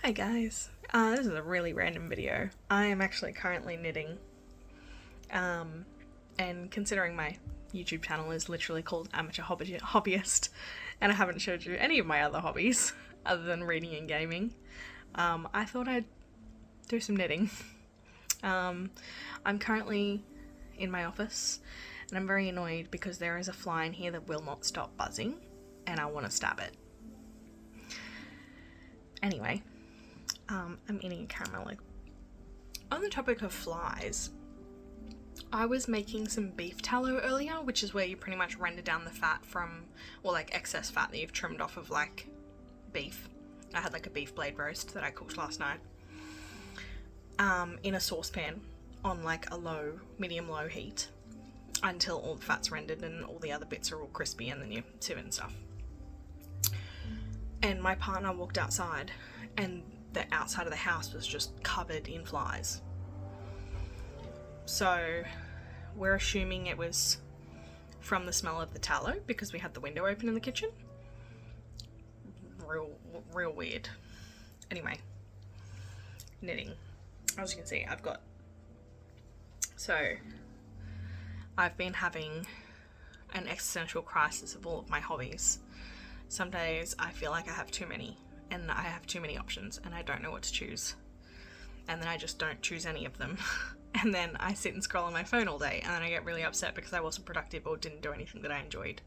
Hi guys, this is a really random video. I am actually currently knitting, and considering my YouTube channel is literally called Amateur Hobbyist, and I haven't showed you any of my other hobbies other than reading and gaming, I thought I'd do some knitting. I'm currently in my office, and I'm very annoyed because there is a fly in here that will not stop buzzing, and I want to stab it. Anyway, I'm eating a caramel. On the topic of flies, I was making some beef tallow earlier, which is where you pretty much render down the fat from, or like excess fat that you've trimmed off of like beef. I had like a beef blade roast that I cooked last night, in a saucepan on like a medium-low heat until all the fat's rendered and all the other bits are all crispy, and then you sieve it and stuff. And my partner walked outside and the outside of the house was just covered in flies. So we're assuming it was from the smell of the tallow because we had the window open in the kitchen. Real weird. Anyway, knitting. As you can see, I've been having an existential crisis of all of my hobbies. Some days I feel like I have too many, and I have too many options, and I don't know what to choose. And then I just don't choose any of them. And then I sit and scroll on my phone all day, and then I get really upset because I wasn't productive or didn't do anything that I enjoyed,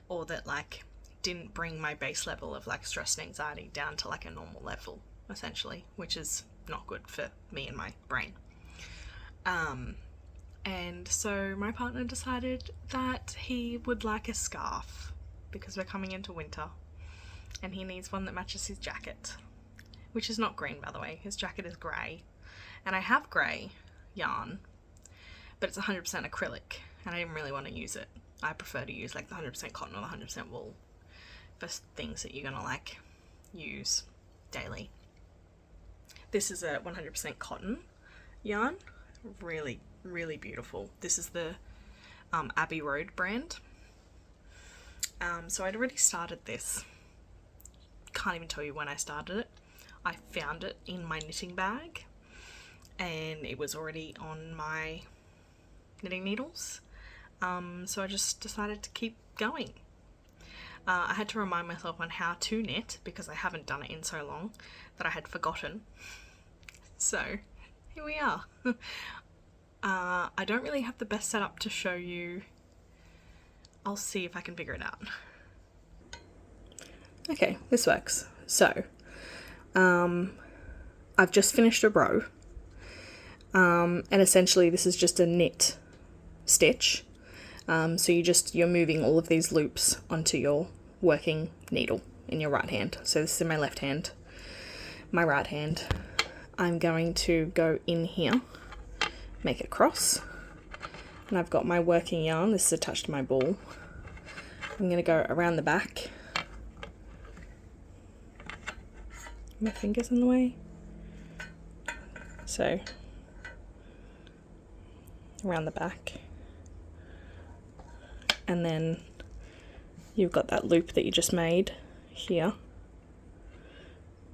or that like didn't bring my base level of like stress and anxiety down to like a normal level, essentially, which is not good for me and my brain. And so my partner decided that he would like a scarf because we're coming into winter and he needs one that matches his jacket, which is not green, by the way. His jacket is grey, and I have grey yarn, but it's 100% acrylic and I didn't really want to use it. I prefer to use like the 100% cotton or the 100% wool for things that you're gonna like use daily. This is a 100% cotton yarn, really beautiful. This is the Abbey Road brand. So I'd already started this. Can't even tell you when I started it. I found it in my knitting bag and it was already on my knitting needles. So I just decided to keep going. I had to remind myself on how to knit because I haven't done it in so long that I had forgotten. So here we are. I don't really have the best setup to show you. I'll see if I can figure it out. Okay, this works. So, I've just finished a row, and essentially this is just a knit stitch. So you're moving all of these loops onto your working needle in your right hand. So this is in my left hand. My right hand, I'm going to go in here, make a cross, and I've got my working yarn. This is attached to my ball. I'm going to go around the back. My finger's in the way. So, around the back. And then you've got that loop that you just made here.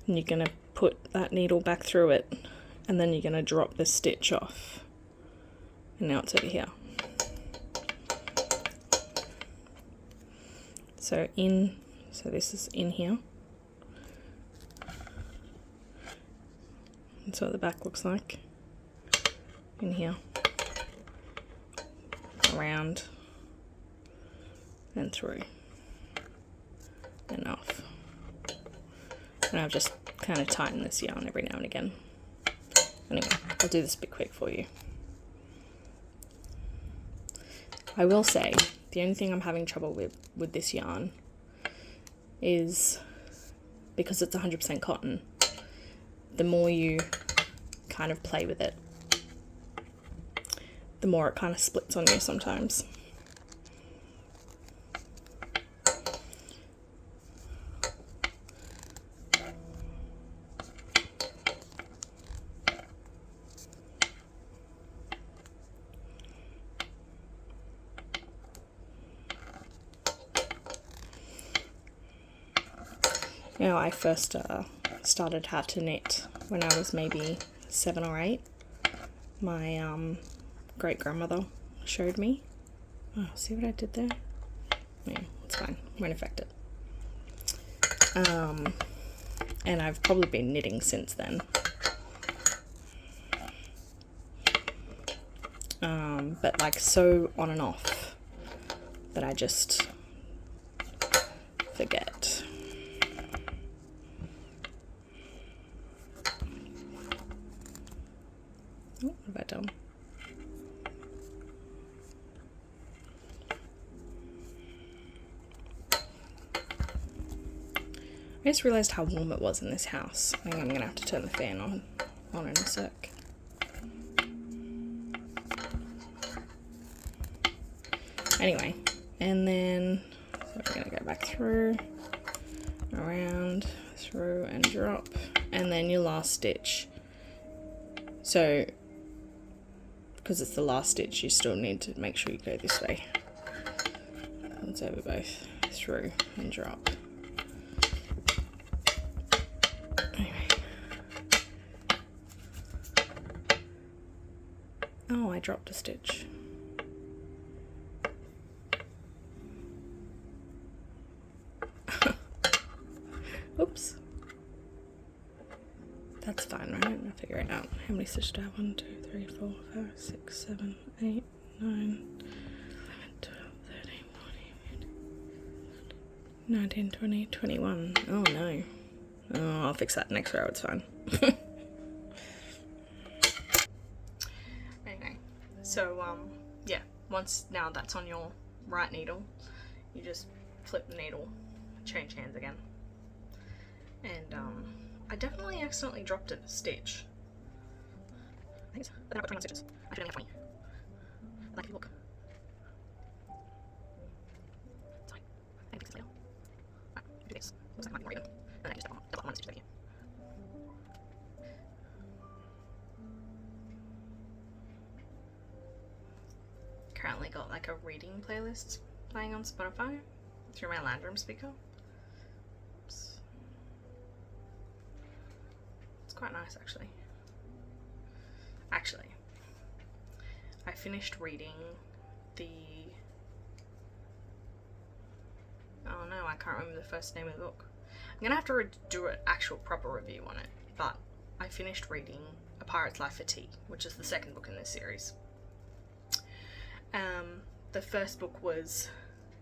And you're going to put that needle back through it. And then you're going to drop the stitch off. And now it's over here. So this is in here. That's what the back looks like. In here. Around. And through. And off. And I'll just kind of tighten this yarn every now and again. Anyway, I'll do this a bit quick for you. I will say, the only thing I'm having trouble with this yarn is because it's 100% cotton, the more you kind of play with it, the more it kind of splits on you sometimes. You know, I first started how to knit when I was maybe 7 or 8. My great-grandmother showed me. Oh, see what I did there? Yeah, it's fine. Won't affect it. And I've probably been knitting since then. But like so on and off that I just forget. Oh, what have I done? I just realised how warm it was in this house. I think I'm going to have to turn the fan on in a sec. Anyway, and then so we're going to go back through, around, through and drop, and then your last stitch. So, because it's the last stitch, you still need to make sure you go this way. Once over both, through and drop. Anyway. Oh, I dropped a stitch. Oops. That's fine, right? I'll figure it out. How many stitches do I have? 1, 2, 3, 4, 5, 6, 7, 8, 9, 11, 12, 13, 14, 15, 19, 20, 21. Oh no. Oh, I'll fix that next row, it's fine. Anyway, so yeah, once now that's on your right needle, you just flip the needle, change hands again. And I definitely accidentally dropped a stitch. But then I've got 21 stitches. I should only have 20. Like, look. Sorry. I can fix this later. Right, do this. Looks like it might be more even. And then I just double up one stitch over here. Currently got like a reading playlist playing on Spotify through my lounge room speaker. Quite nice actually. I finished reading oh no, I can't remember the first name of the book. I'm gonna have to do an actual proper review on it, but I finished reading A Pirate's Life for Tea, which is the second book in this series. The first book was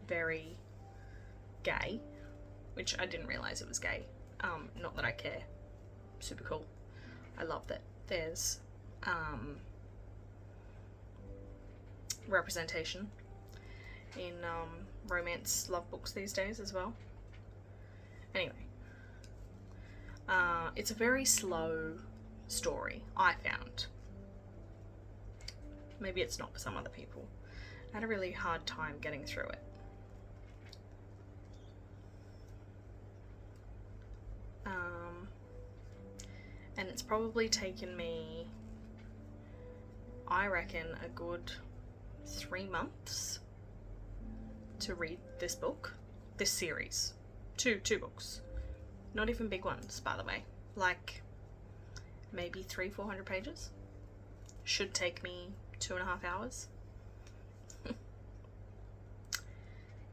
very gay, which I didn't realise it was gay. Not that I care. Super cool. I love that there's representation in romance love books these days as well. Anyway, it's a very slow story, I found. Maybe it's not for some other people. I had a really hard time getting through it. And it's probably taken me, I reckon, a good 3 months to read this book, this series. Two books. Not even big ones, by the way. Like, maybe 300-400 pages. Should take me 2.5 hours.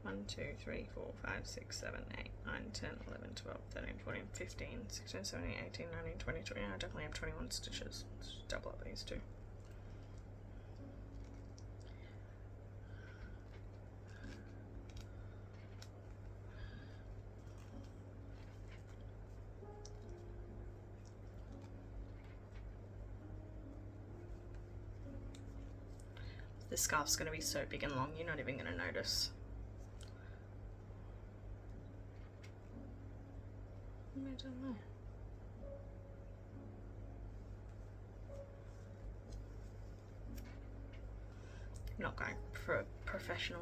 1, 2, 3, 4, 5, 6, 7, 8, 9, 10, 11, 12, 13, 14, 15, 16, 17, 18, 19, 20, 20. I definitely have 21 stitches. Let's just double up these two. This scarf's going to be so big and long, you're not even going to notice. What am I doing there? I'm not going for a professional.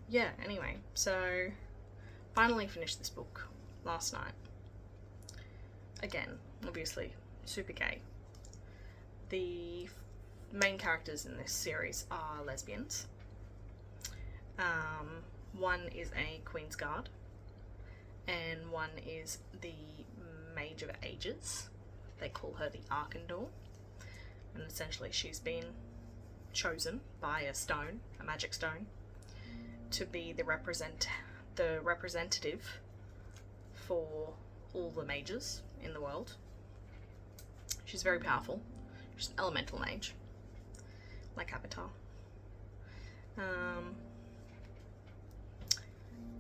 Yeah, anyway, so finally finished this book last night. Again, obviously, super gay. The main characters in this series are lesbians. One is a Queen's Guard, and one is the Mage of Ages. They call her the Arkandor, and essentially she's been chosen by a stone, a magic stone, to be the representative for all the mages in the world. She's very powerful. She's an elemental mage, like Avatar.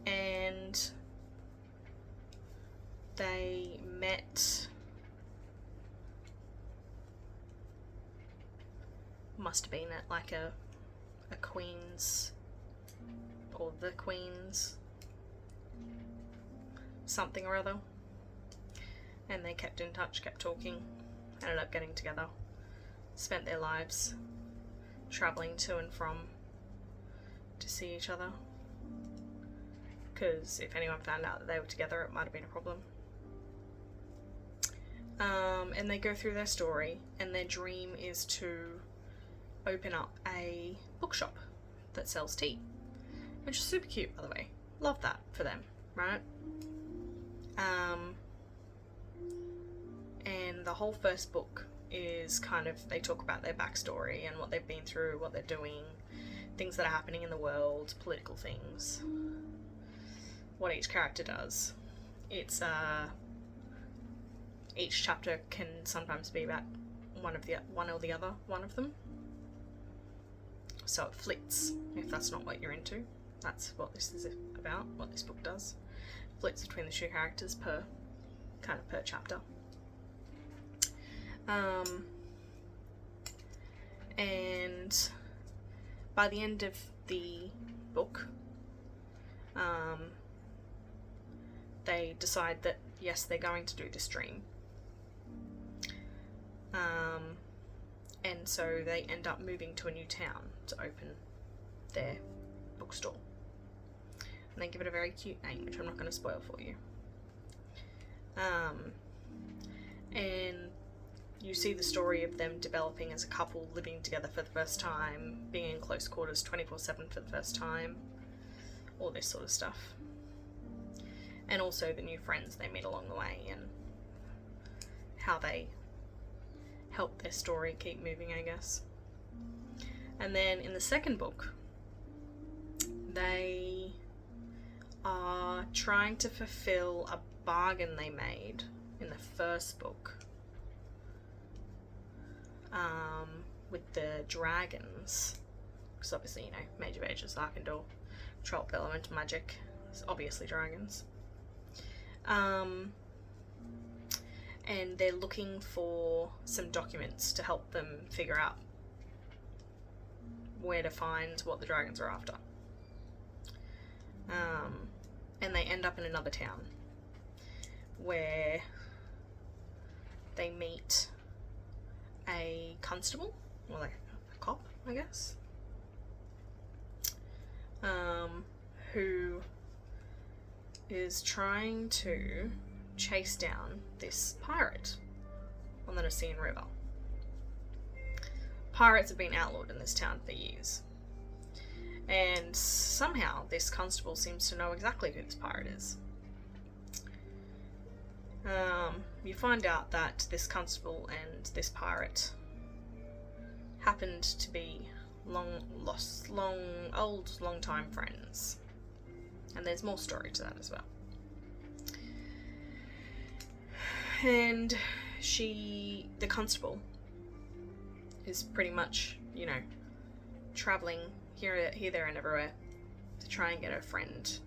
And they met, must have been at like a queen's, or the queen's something or other, and they kept in touch, kept talking, ended up getting together, spent their lives traveling to and from to see each other, because if anyone found out that they were together, it might have been a problem. And they go through their story, and their dream is to open up a bookshop that sells tea, which is super cute, by the way. Love that for them, right? And the whole first book is kind of, they talk about their backstory and what they've been through, what they're doing, things that are happening in the world, political things, what each character does. It's each chapter can sometimes be about one of them. So it flits, if that's not what you're into. That's what this is about, what this book does. Flits between the two characters per chapter. And by the end of the book, they decide that yes, they're going to do this dream. And so they end up moving to a new town to open their bookstore. And they give it a very cute name, which I'm not going to spoil for you. And you see the story of them developing as a couple, living together for the first time, being in close quarters 24/7 for the first time, all this sort of stuff. And also the new friends they meet along the way and how they help their story keep moving, I guess. And then in the second book, they are trying to fulfill a bargain they made in the first book with the dragons, because obviously, you know, Mage of Ages, Arkandor, control of elemental magic, it's obviously dragons. And they're looking for some documents to help them figure out where to find what the dragons are after. And they end up in another town where they meet a constable, or like a cop, I guess, who is trying to chase down this pirate on the Treason River. Pirates have been outlawed in this town for years, and somehow this constable seems to know exactly who this pirate is. You find out that this constable and this pirate happened to be long-time friends, and there's more story to that as well. And the constable, is pretty much, you know, traveling here, there, and everywhere to try and get her friend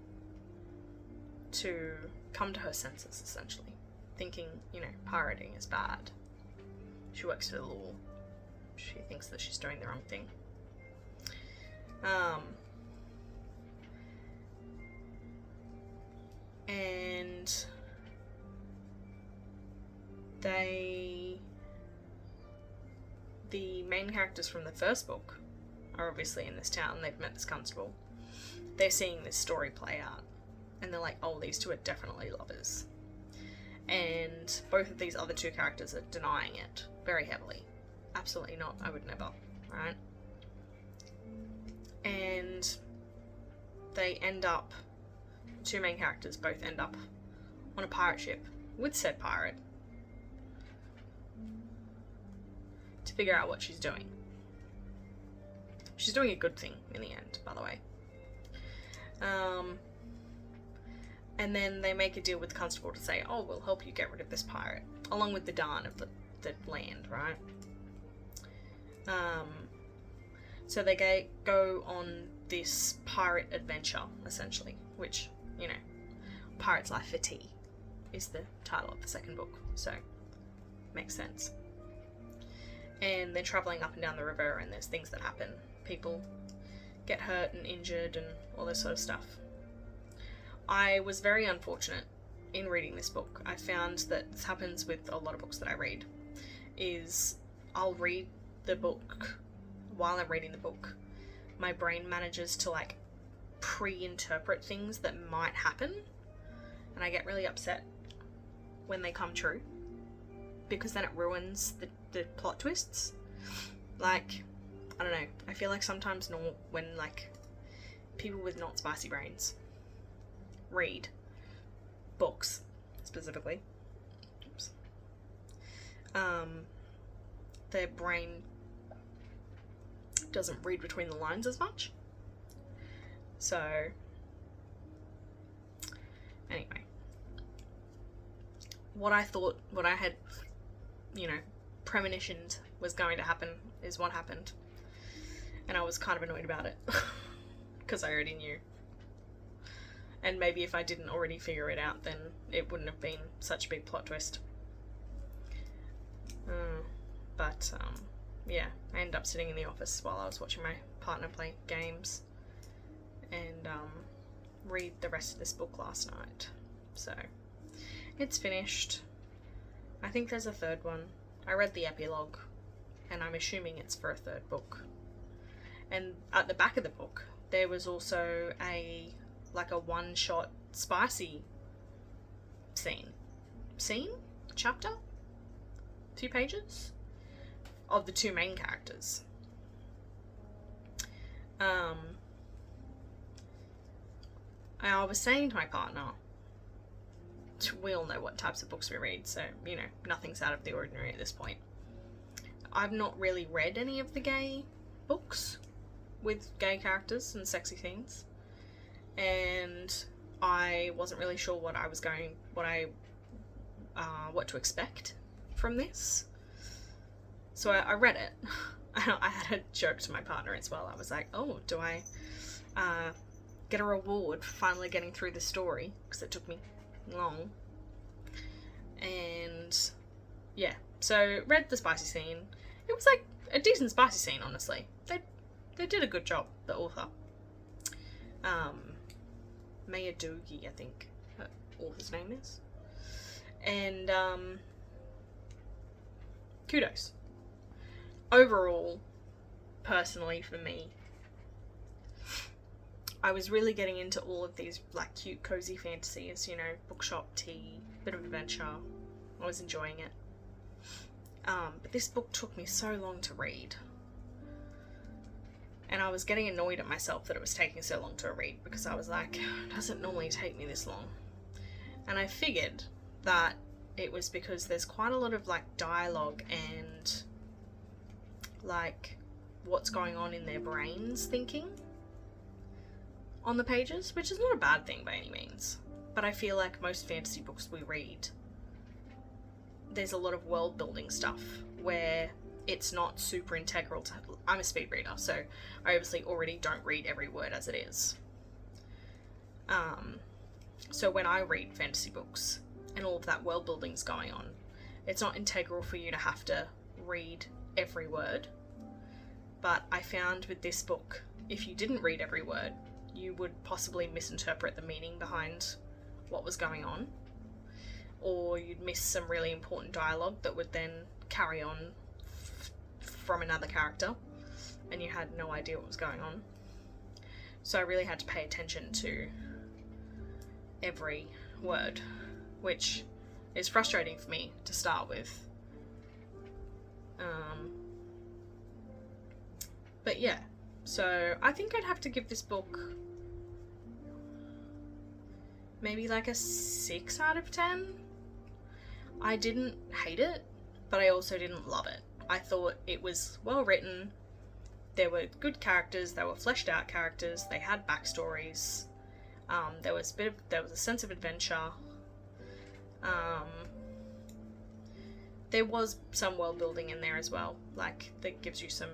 to come to her senses, essentially. Thinking, you know, pirating is bad. She works for the law. She thinks that she's doing the wrong thing. And the main characters from the first book are obviously in this town. They've met this constable. They're seeing this story play out, and they're like, oh, these two are definitely lovers. And both of these other two characters are denying it very heavily. Absolutely not, I would never, right? And two main characters both end up on a pirate ship with said pirate to figure out what she's doing. She's doing a good thing in the end, by the way. And then they make a deal with the constable to say, oh, we'll help you get rid of this pirate, along with the Don of the land, right? So they go on this pirate adventure, essentially, which, you know, Pirate's Life for Tea is the title of the second book, so makes sense. And they're travelling up and down the river, and there's things that happen. People get hurt and injured and all this sort of stuff. I was very unfortunate in reading this book. I found that this happens with a lot of books that I read, is I'll read the book while I'm reading the book. My brain manages to like pre-interpret things that might happen, and I get really upset when they come true, because then it ruins the plot twists. Like, I don't know, I feel like sometimes when like people with not spicy brains read books specifically, their brain doesn't read between the lines as much. So anyway, what I had, you know, premonitioned was going to happen is what happened, and I was kind of annoyed about it because I already knew. And maybe if I didn't already figure it out, then it wouldn't have been such a big plot twist. But yeah, I ended up sitting in the office while I was watching my partner play games and read the rest of this book last night. So it's finished. I think there's a third one. I read the epilogue, and I'm assuming it's for a third book. And at the back of the book, there was also a one-shot spicy chapter, 2 pages of the two main characters. I was saying to my partner, we all know what types of books we read, so, you know, nothing's out of the ordinary at this point. I've not really read any of the gay books with gay characters and sexy scenes, and I wasn't really sure what to expect from this. So I read it. I had a joke to my partner as well. I was like, oh, do I get a reward for finally getting through the story? Because it took me long. And yeah, so read the spicy scene. It was like a decent spicy scene, honestly. They did a good job, the author. Maya Doogie, I think her author's name is. And kudos. Overall, personally for me, I was really getting into all of these like cute cozy fantasies, you know, bookshop tea, bit of adventure. I was enjoying it. But this book took me so long to read. And I was getting annoyed at myself that it was taking so long to read, because I was like, it doesn't normally take me this long. And I figured that it was because there's quite a lot of like dialogue and like what's going on in their brains thinking on the pages, which is not a bad thing by any means. But I feel like most fantasy books we read, there's a lot of world building stuff where it's not super integral to... I'm a speed reader, so I obviously already don't read every word as it is. So when I read fantasy books and all of that world building's going on, it's not integral for you to have to read every word. But I found with this book, if you didn't read every word, you would possibly misinterpret the meaning behind what was going on, or you'd miss some really important dialogue that would then carry on from another character, and you had no idea what was going on. So I really had to pay attention to every word, which is frustrating for me to start with. But yeah, so I think I'd have to give this book maybe like a 6 out of 10. I didn't hate it, but I also didn't love it. I thought it was well written. There were good characters. They were fleshed out characters. They had backstories. There was a sense of adventure. There was some world building in there as well. Like, that gives you some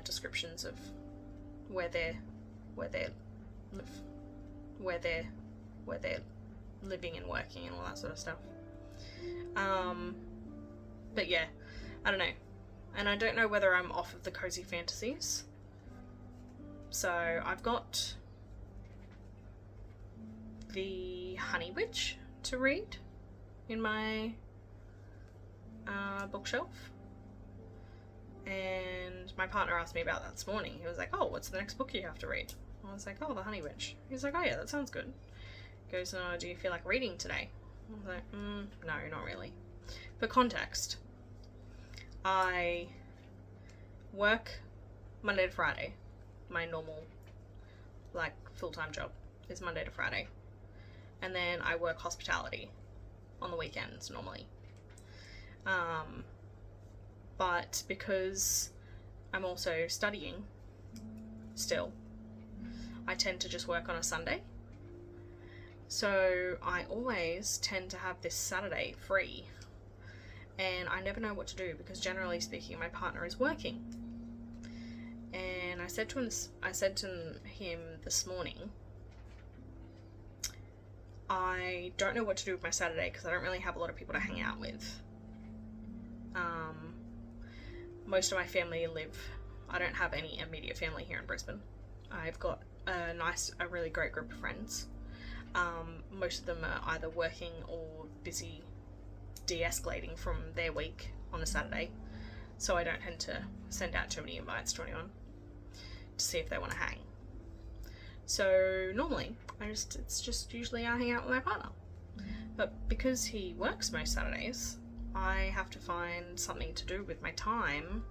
descriptions of where they're living and working and all that sort of stuff. But yeah, I don't know. And I don't know whether I'm off of the cozy fantasies. So I've got the Honey Witch to read in my bookshelf. And my partner asked me about that this morning. He was like, oh, what's the next book you have to read? I was like, oh, the Honey Witch. He was like, oh yeah, that sounds good. He goes, oh, do you feel like reading today? I was like, no, not really. For context, I work Monday to Friday. My normal, like, full-time job is Monday to Friday. And then I work hospitality on the weekends normally. But because I'm also studying still, I tend to just work on a Sunday. So I always tend to have this Saturday free. And I never know what to do because, generally speaking, my partner is working. And I said to him this morning, I don't know what to do with my Saturday because I don't really have a lot of people to hang out with. Most of my family I don't have any immediate family here in Brisbane. I've got a really great group of friends. Most of them are either working or busy de-escalating from their week on a Saturday, so I don't tend to send out too many invites to anyone to see if they want to hang. So normally it's just usually I hang out with my partner, but because he works most Saturdays, I have to find something to do with my time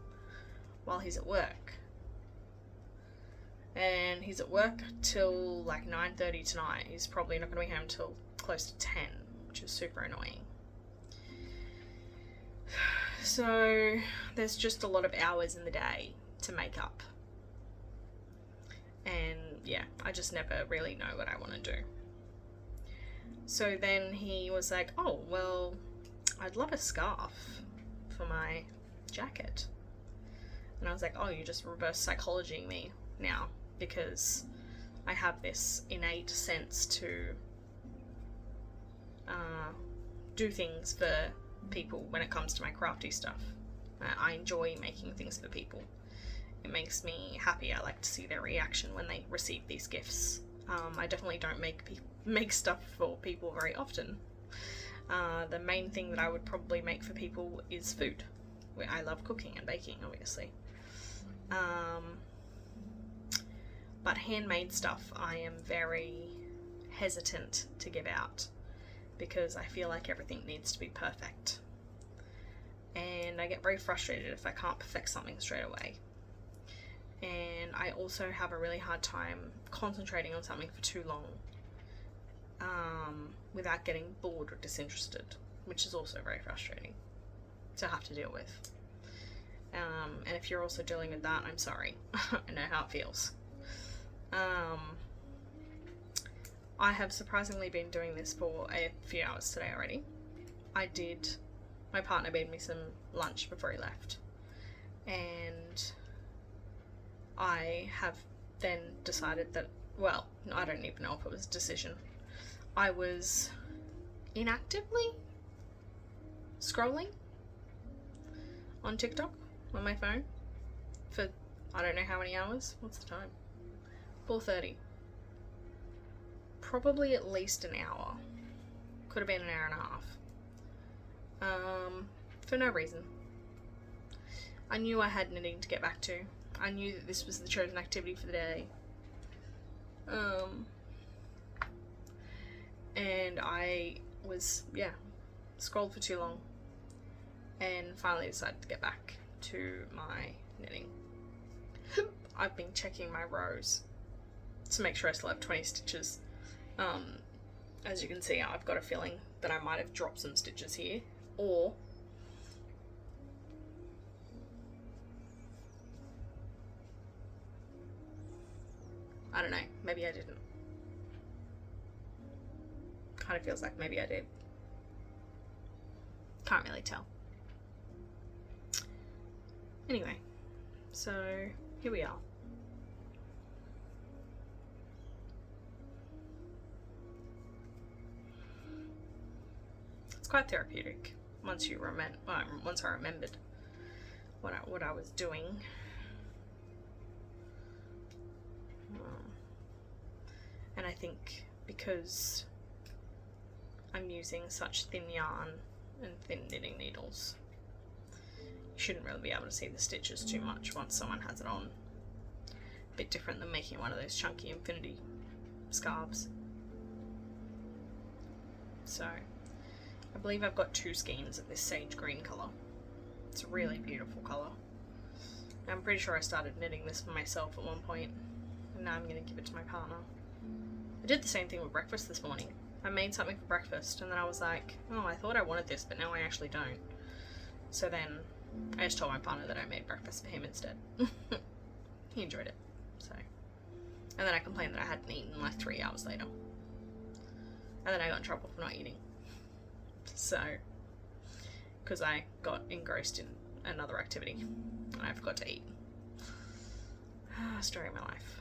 while he's at work. And he's at work till like 9:30 tonight. He's probably not going to be home till close to 10, which is super annoying. So there's just a lot of hours in the day to make up. And yeah, I just never really know what I want to do. So then he was like, oh, well, I'd love a scarf for my jacket. And I was like, oh, you just reverse psychologying me now, because I have this innate sense to do things for people when it comes to my crafty stuff. I enjoy making things for people. It makes me happy. I like to see their reaction when they receive these gifts. I definitely don't make stuff for people very often. The main thing that I would probably make for people is food. I love cooking and baking, obviously. But handmade stuff I am very hesitant to give out because I feel like everything needs to be perfect. And I get very frustrated if I can't perfect something straight away. And I also have a really hard time concentrating on something for too long without getting bored or disinterested, which is also very frustrating to have to deal with. And if you're also dealing with that, I'm sorry. I know how it feels. I have surprisingly been doing this for a few hours today already. My partner made me some lunch before he left, and I have then decided that, well, I don't even know if it was a decision. I was inactively scrolling on TikTok on my phone for I don't know how many hours. What's the time? 4:30. Probably at least an hour. Could have been an hour and a half. For no reason. I knew I had knitting to get back to. I knew that this was the chosen activity for the day. And I was, scrolled for too long. And finally decided to get back to my knitting. I've been checking my rows to make sure I still have 20 stitches As you can see, I've got a feeling that I might have dropped some stitches here, or I don't know, maybe I didn't. Kind of feels like maybe I did. Can't really tell. Anyway, so here we are. It's quite therapeutic once you once I remembered what I was doing. And I think because I'm using such thin yarn and thin knitting needles, you shouldn't really be able to see the stitches too much once someone has it on. A bit different than making one of those chunky infinity scarves. So I believe I've got 2 skeins of this sage green colour. It's a really beautiful colour. I'm pretty sure I started knitting this for myself at one point, and now I'm going to give it to my partner. I did the same thing with breakfast this morning. I made something for breakfast and then I was like, oh, I thought I wanted this, but now I actually don't. So then I just told my partner that I made breakfast for him instead. He enjoyed it. So, and then I complained that I hadn't eaten like 3 hours later. And then I got in trouble for not eating. So, because I got engrossed in another activity and I forgot to eat. Story of my life.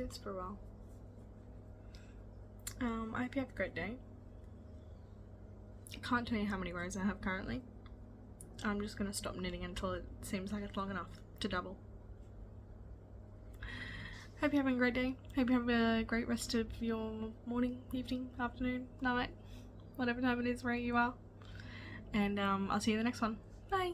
this for a while. I hope you have a great day. I can't tell you how many rows I have currently. I'm just going to stop knitting until it seems like it's long enough to double. Hope you're having a great day. Hope you have a great rest of your morning, evening, afternoon, night, whatever time it is where you are. And I'll see you in the next one. Bye!